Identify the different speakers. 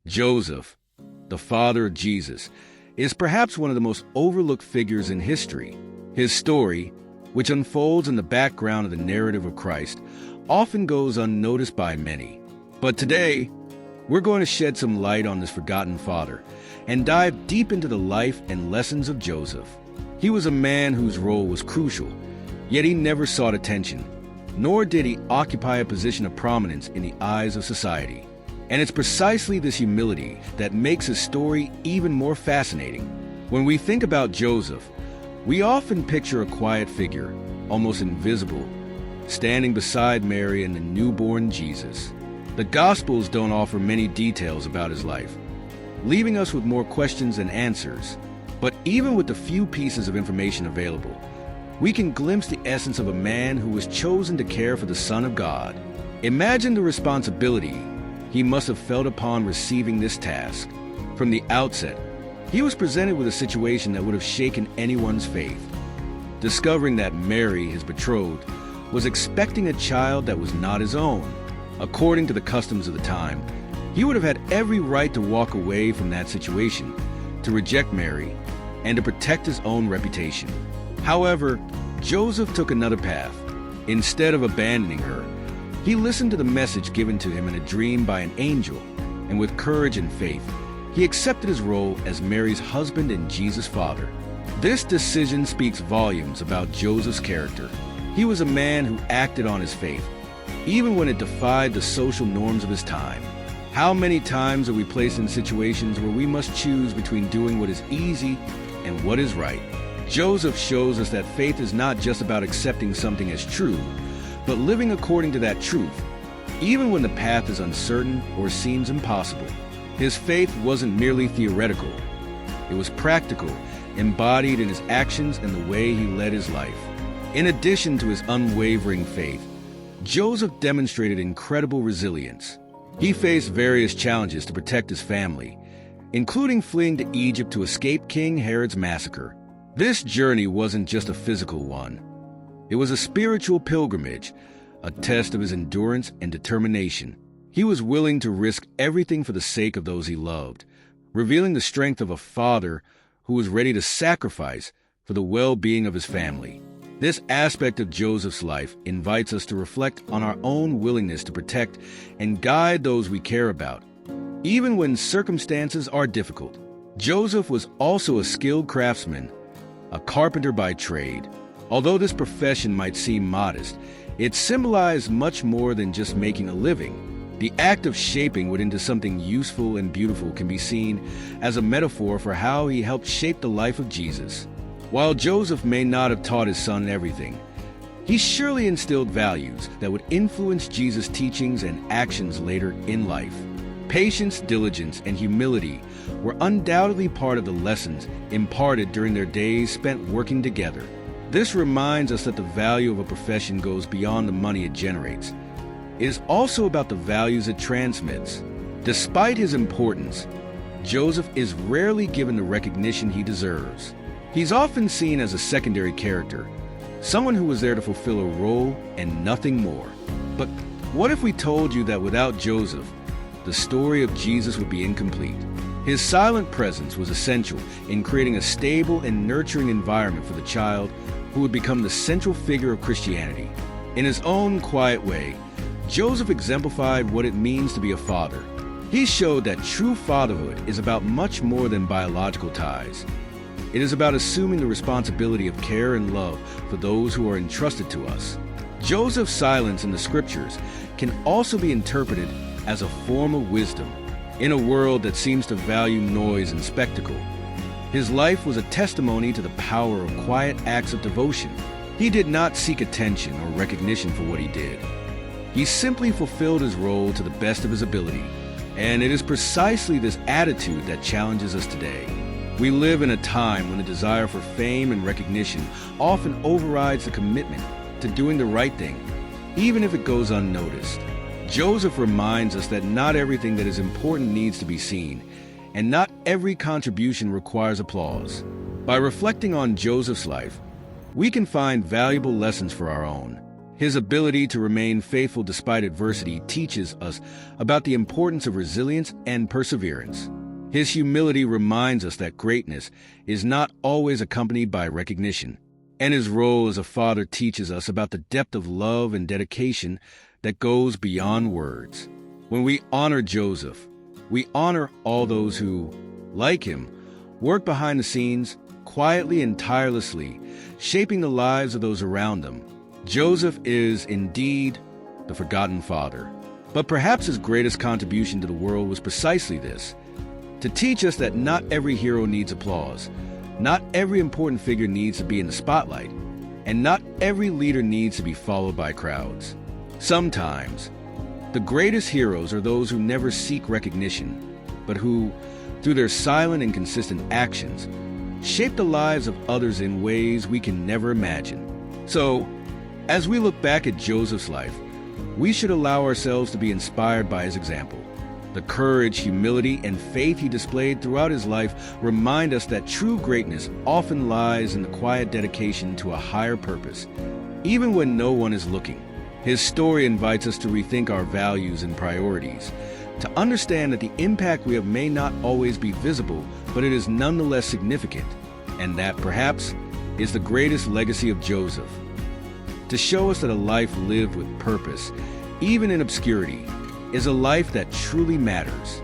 Speaker 1: Joseph, the father of Jesus, is perhaps one of the most overlooked figures in history. His story, which unfolds in the background of the narrative of Christ, often goes unnoticed by many. But today, we're going to shed some light on this forgotten father and dive deep into the life and lessons of Joseph. He was a man whose role was crucial, yet he never sought attention, nor did he occupy a position of prominence in the eyes of society. And it's precisely this humility that makes his story even more fascinating. When we think about Joseph, we often picture a quiet figure, almost invisible, standing beside Mary and the newborn Jesus. The Gospels don't offer many details about his life, leaving us with more questions than answers. But even with the few pieces of information available, we can glimpse the essence of a man who was chosen to care for the Son of God. Imagine the responsibility he must have felt upon receiving this task. From the outset, he was presented with a situation that would have shaken anyone's faith. Discovering that Mary, his betrothed, was expecting a child that was not his own. According to the customs of the time, he would have had every right to walk away from that situation, to reject Mary, and to protect his own reputation. However, Joseph took another path. Instead of abandoning her, he listened to the message given to him in a dream by an angel, and with courage and faith, he accepted his role as Mary's husband and Jesus' father. This decision speaks volumes about Joseph's character. He was a man who acted on his faith, even when it defied the social norms of his time. How many times are we placed in situations where we must choose between doing what is easy and what is right? Joseph shows us that faith is not just about accepting something as true, but living according to that truth, even when the path is uncertain or seems impossible. His faith wasn't merely theoretical. It was practical, embodied in his actions and the way he led his life. In addition to his unwavering faith, Joseph demonstrated incredible resilience. He faced various challenges to protect his family, including fleeing to Egypt to escape King Herod's massacre. This journey wasn't just a physical one. It was a spiritual pilgrimage, a test of his endurance and determination. He was willing to risk everything for the sake of those he loved, revealing the strength of a father who was ready to sacrifice for the well-being of his family. This aspect of Joseph's life invites us to reflect on our own willingness to protect and guide those we care about, even when circumstances are difficult. Joseph was also a skilled craftsman, a carpenter by trade. Although this profession might seem modest, it symbolized much more than just making a living. The act of shaping wood into something useful and beautiful can be seen as a metaphor for how he helped shape the life of Jesus. While Joseph may not have taught his son everything, he surely instilled values that would influence Jesus' teachings and actions later in life. Patience, diligence, and humility were undoubtedly part of the lessons imparted during their days spent working together. This reminds us that the value of a profession goes beyond the money it generates. It is also about the values it transmits. Despite his importance, Joseph is rarely given the recognition he deserves. He's often seen as a secondary character, someone who was there to fulfill a role and nothing more. But what if we told you that without Joseph, the story of Jesus would be incomplete? His silent presence was essential in creating a stable and nurturing environment for the child who would become the central figure of Christianity. In his own quiet way, Joseph exemplified what it means to be a father. He showed that true fatherhood is about much more than biological ties. It is about assuming the responsibility of care and love for those who are entrusted to us. Joseph's silence in the scriptures can also be interpreted as a form of wisdom. In a world that seems to value noise and spectacle, his life was a testimony to the power of quiet acts of devotion. He did not seek attention or recognition for what he did. He simply fulfilled his role to the best of his ability. And it is precisely this attitude that challenges us today. We live in a time when the desire for fame and recognition often overrides the commitment to doing the right thing, even if it goes unnoticed. Joseph reminds us that not everything that is important needs to be seen, and not every contribution requires applause. By reflecting on Joseph's life, we can find valuable lessons for our own. His ability to remain faithful despite adversity teaches us about the importance of resilience and perseverance. His humility reminds us that greatness is not always accompanied by recognition, and his role as a father teaches us about the depth of love and dedication that goes beyond words. When we honor Joseph, we honor all those who, like him, work behind the scenes, quietly and tirelessly, shaping the lives of those around them. Joseph is indeed the forgotten father. But perhaps his greatest contribution to the world was precisely this: to teach us that not every hero needs applause, not every important figure needs to be in the spotlight, and not every leader needs to be followed by crowds. Sometimes, the greatest heroes are those who never seek recognition, but who, through their silent and consistent actions, shape the lives of others in ways we can never imagine. So, as we look back at Joseph's life, we should allow ourselves to be inspired by his example. The courage, humility, and faith he displayed throughout his life remind us that true greatness often lies in the quiet dedication to a higher purpose, even when no one is looking. His story invites us to rethink our values and priorities, to understand that the impact we have may not always be visible, but it is nonetheless significant, and that perhaps is the greatest legacy of Joseph. To show us that a life lived with purpose, even in obscurity, is a life that truly matters.